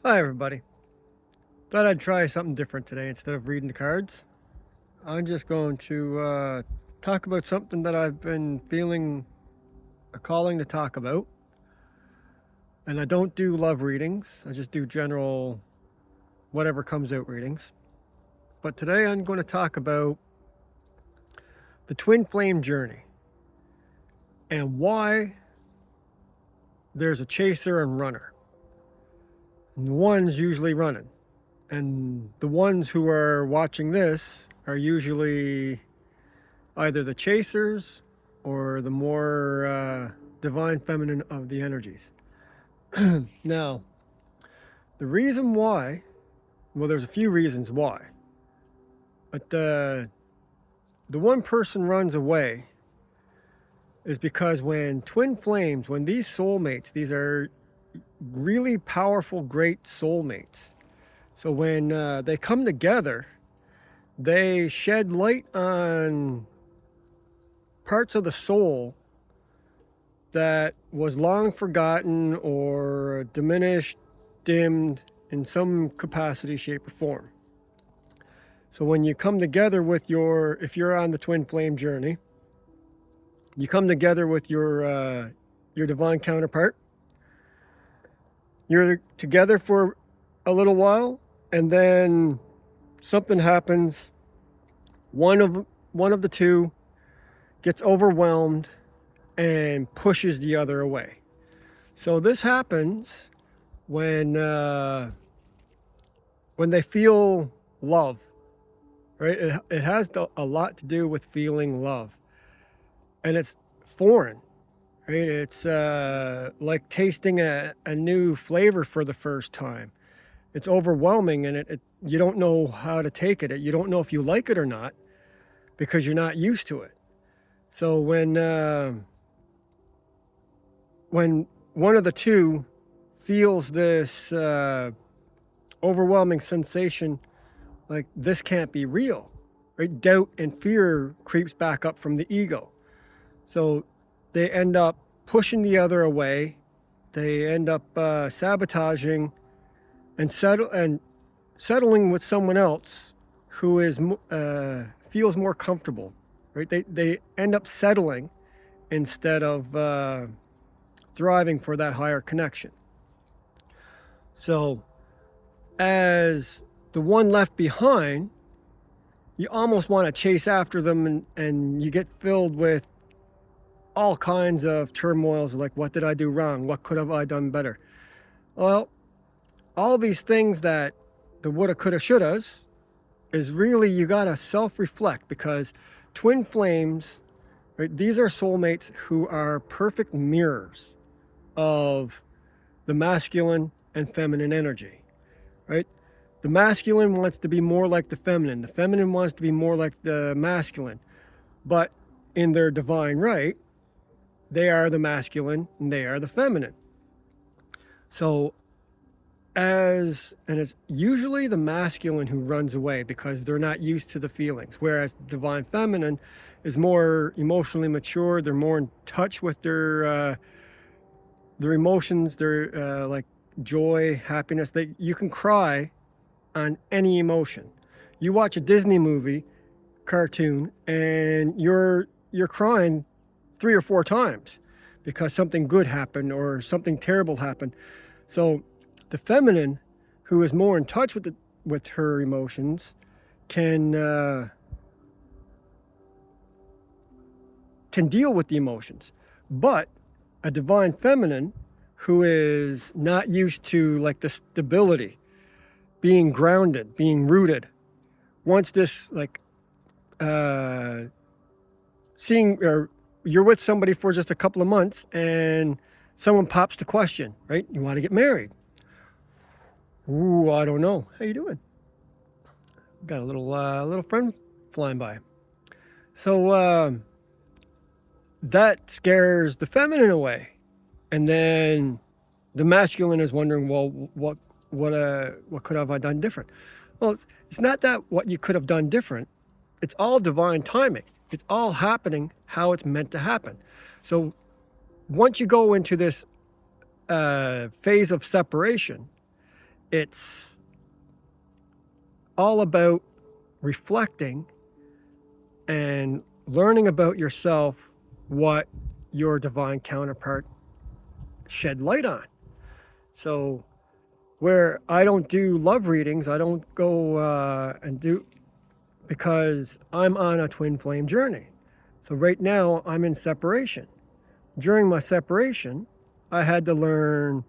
Hi everybody. Thought I'd try something different today. Instead of reading the cards, I'm just going to talk about something that I've been feeling a calling to talk about. And I don't do love readings. I just do general whatever comes out readings. But today I'm going to talk about the twin flame journey and why there's a chaser and runner. And the one's usually running. And the ones who are watching this are usually either the chasers or the more divine feminine of the energies. Now, the reason why, well, there's a few reasons why, but the one person runs away is because when twin flames, when these soulmates, these are really powerful, great soulmates. So when they come together, they shed light on parts of the soul that was long forgotten or diminished, dimmed in some capacity, shape, or form. So when you come together with if you're on the twin flame journey, you come together with your divine counterpart. You're together for a little while, and then something happens. One of the two gets overwhelmed and pushes the other away. So this happens when they feel love, right? It has a lot to do with feeling love, and it's foreign, right? It's like tasting a new flavor for the first time. It's overwhelming, and you don't know how to take it. You don't know if you like it or not because you're not used to it. So when one of the two feels this overwhelming sensation, like this can't be real, right? Doubt and fear creeps back up from the ego. So they end up pushing the other away. They end up sabotaging and settling with someone else who is feels more comfortable, right? They end up settling instead of thriving for that higher connection. So as the one left behind, you almost want to chase after them, and you get filled with all kinds of turmoils like, what did I do wrong? What could have I done better? Well, all these things that the woulda, coulda, shouldas is really, you got to self-reflect, because twin flames, right, these are soulmates who are perfect mirrors of the masculine and feminine energy, right? The masculine wants to be more like the feminine wants to be more like the masculine, but in their divine right, they are the masculine and they are the feminine. So it's usually the masculine who runs away because they're not used to the feelings, whereas divine feminine is more emotionally mature. They're more in touch with their emotions, their like joy, happiness. You can cry on any emotion. You watch a Disney movie, cartoon, and you're crying 3 or 4 times because something good happened or something terrible happened. So the feminine, who is more in touch with her emotions, can deal with the emotions. But a divine feminine, who is not used to like the stability, being grounded, being rooted, wants this like seeing, or you're with somebody for just a couple of months and someone pops the question, right? You want to get married? Ooh, I don't know. How you doing? Got a little friend flying by. So that scares the feminine away, and then the masculine is wondering, well, what could have I done different? Well, it's not that what you could have done different. It's all divine timing. It's all happening how it's meant to happen. So once you go into this phase of separation, it's all about reflecting and learning about yourself what your divine counterpart shed light on. So where I don't do love readings, I don't go and do, because I'm on a twin flame journey. So right now I'm in separation. During my separation, I had to learn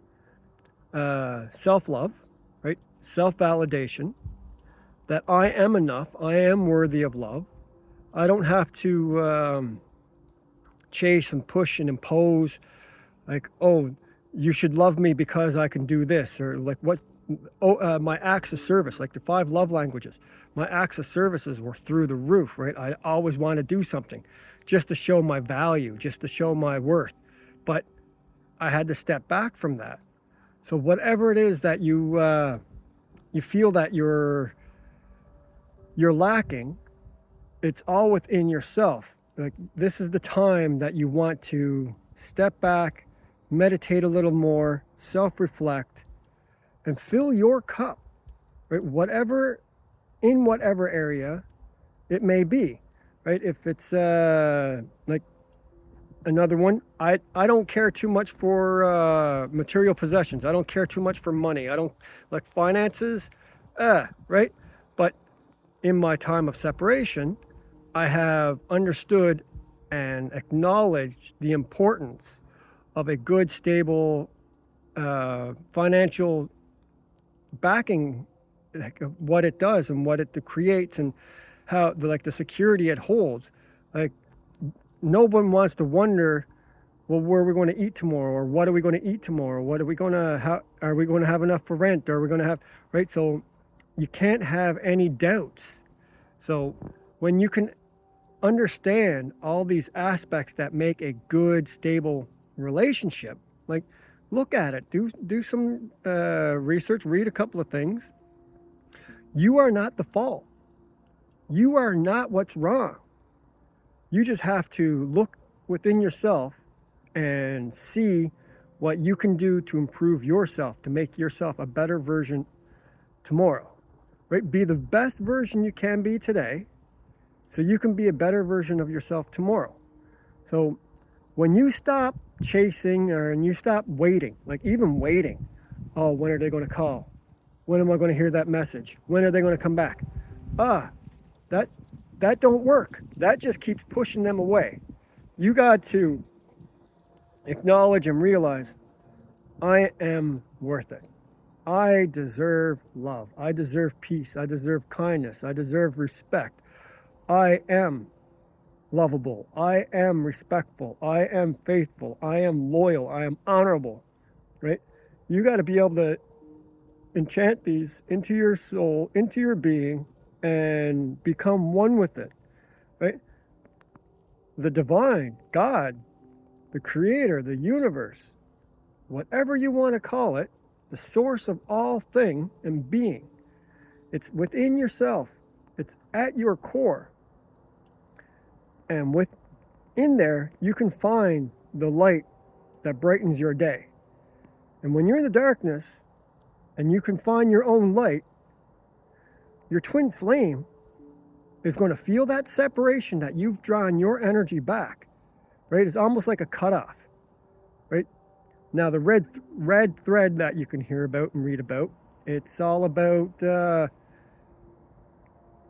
self-love, right? Self-validation, that I am enough, I am worthy of love. I don't have to chase and push and impose, like, oh, you should love me because I can do this, or like my acts of service, like the 5 love languages. My acts of services were through the roof, right? I always want to do something just to show my value, just to show my worth. But I had to step back from that. So whatever it is that you feel that you're lacking, it's all within yourself. Like, this is the time that you want to step back, meditate a little more, self-reflect, and fill your cup, right? In whatever area it may be, right? If it's like another one, I don't care too much for material possessions. I don't care too much for money. I don't like finances, right? But in my time of separation, I have understood and acknowledged the importance of a good, stable financial backing, like what it does and what it creates, and how the security it holds. Like, no one wants to wonder, well, where are we going to eat tomorrow, or what are we going to eat tomorrow? What are we going to are we going to have enough for rent? Are we going to have, right? So you can't have any doubts. So when you can understand all these aspects that make a good, stable relationship, like, look at it, do some research, read a couple of things. You are not the fault. You are not what's wrong. You just have to look within yourself and see what you can do to improve yourself, to make yourself a better version tomorrow, right? Be the best version you can be today, so you can be a better version of yourself tomorrow. So when you stop chasing, and you stop waiting, like even waiting, oh, when are they going to call? When am I going to hear that message? When are they going to come back? That don't work. That just keeps pushing them away. You got to acknowledge and realize, I am worth it. I deserve love. I deserve peace. I deserve kindness. I deserve respect. I am lovable. I am respectful. I am faithful. I am loyal. I am honorable, right? You got to be able to enchant these into your soul, into your being, and become one with it, right? The divine, God, the creator, the universe, whatever you want to call it, the source of all thing and being, it's within yourself. It's at your core. And within there, you can find the light that brightens your day. And when you're in the darkness and you can find your own light, your twin flame is going to feel that separation, that you've drawn your energy back, right? It's almost like a cutoff, right? Now, the red thread that you can hear about and read about, it's all about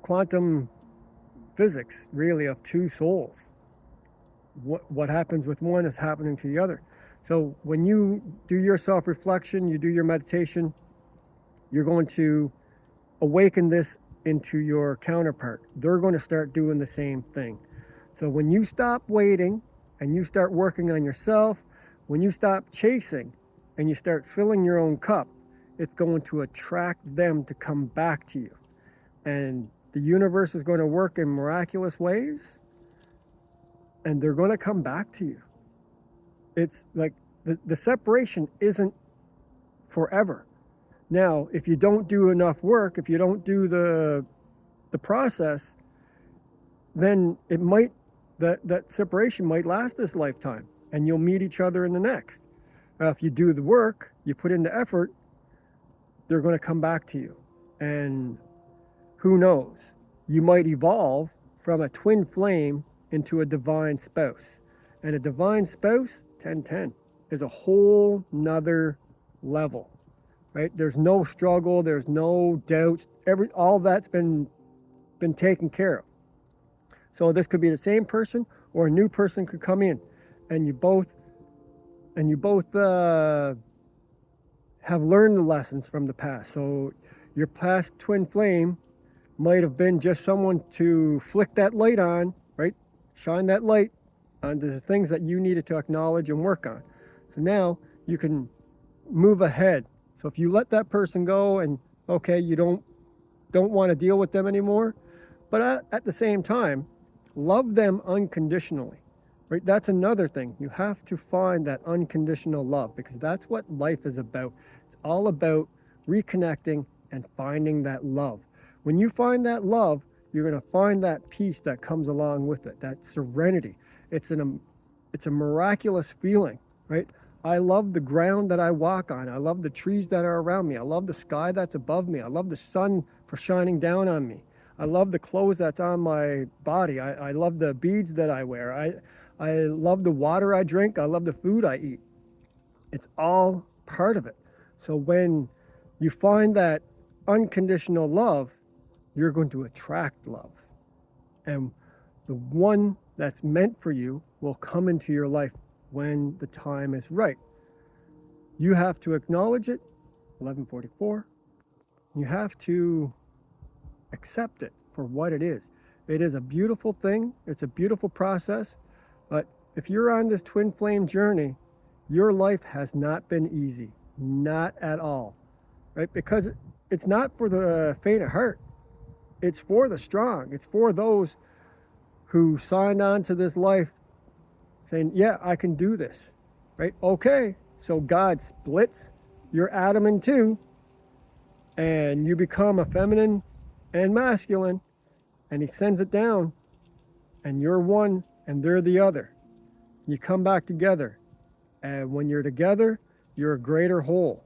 quantum physics, really, of two souls. What happens with one is happening to the other. So when you do your self-reflection, you do your meditation, you're going to awaken this into your counterpart. They're going to start doing the same thing. So when you stop waiting and you start working on yourself, when you stop chasing and you start filling your own cup, it's going to attract them to come back to you. And the universe is going to work in miraculous ways, and they're going to come back to you. It's like the separation isn't forever. Now, if you don't do enough work, if you don't do the process, then it might, that separation might last this lifetime, and you'll meet each other in the next. If you do the work, you put in the effort, they're going to come back to you. And who knows? You might evolve from a twin flame into a divine spouse. And a divine spouse, 1010, is a whole nother level, right? There's no struggle, there's no doubts, all that's been taken care of. So this could be the same person, or a new person could come in, and you both have learned the lessons from the past. So your past twin flame might have been just someone to flick that light on, right? Shine that light onto the things that you needed to acknowledge and work on. So now you can move ahead. So if you let that person go and okay, you don't want to deal with them anymore, but at the same time, love them unconditionally, right? That's another thing. You have to find that unconditional love, because that's what life is about. It's all about reconnecting and finding that love. When you find that love, you're going to find that peace that comes along with it, that serenity. It's a miraculous feeling, right? I love the ground that I walk on. I love the trees that are around me. I love the sky that's above me. I love the sun for shining down on me. I love the clothes that's on my body. I love the beads that I wear. I love the water I drink. I love the food I eat. It's all part of it. So when you find that unconditional love, you're going to attract love. And the one that's meant for you will come into your life when the time is right. You have to acknowledge it, 1144. You have to accept it for what it is. It is a beautiful thing. It's a beautiful process. But if you're on this twin flame journey, your life has not been easy. Not at all. Right? Because it's not for the faint of heart. It's for the strong. It's for those who signed on to this life saying, yeah, I can do this. Right? Okay. So God splits your atom in two, and you become a feminine and masculine, and he sends it down, and you're one and they're the other. You come back together, and when you're together, you're a greater whole.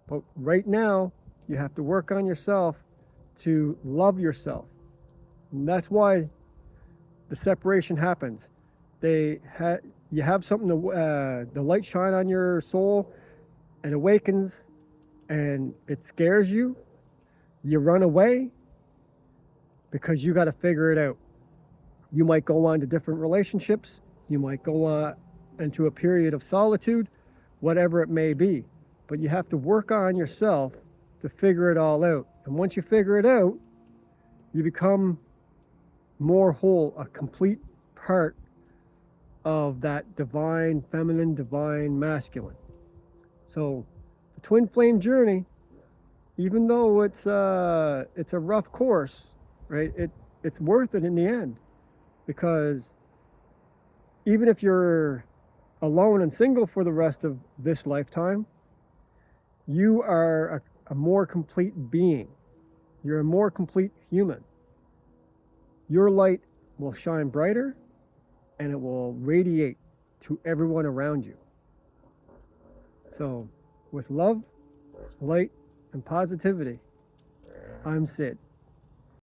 But right now, you have to work on yourself to love yourself. And that's why the separation happens. You have something the light shine on your soul, and awakens, and it scares you. You run away because you got to figure it out. You might go on to different relationships. You might go on into a period of solitude, whatever it may be. But you have to work on yourself to figure it all out. And once you figure it out, you become more whole, a complete part of that divine feminine, divine masculine. So the twin flame journey, even though it's a rough course, right? It's worth it in the end, because even if you're alone and single for the rest of this lifetime, you are a more complete being. You're a more complete human. Your light will shine brighter, and it will radiate to everyone around you. So, with love, light, and positivity, I'm Sid.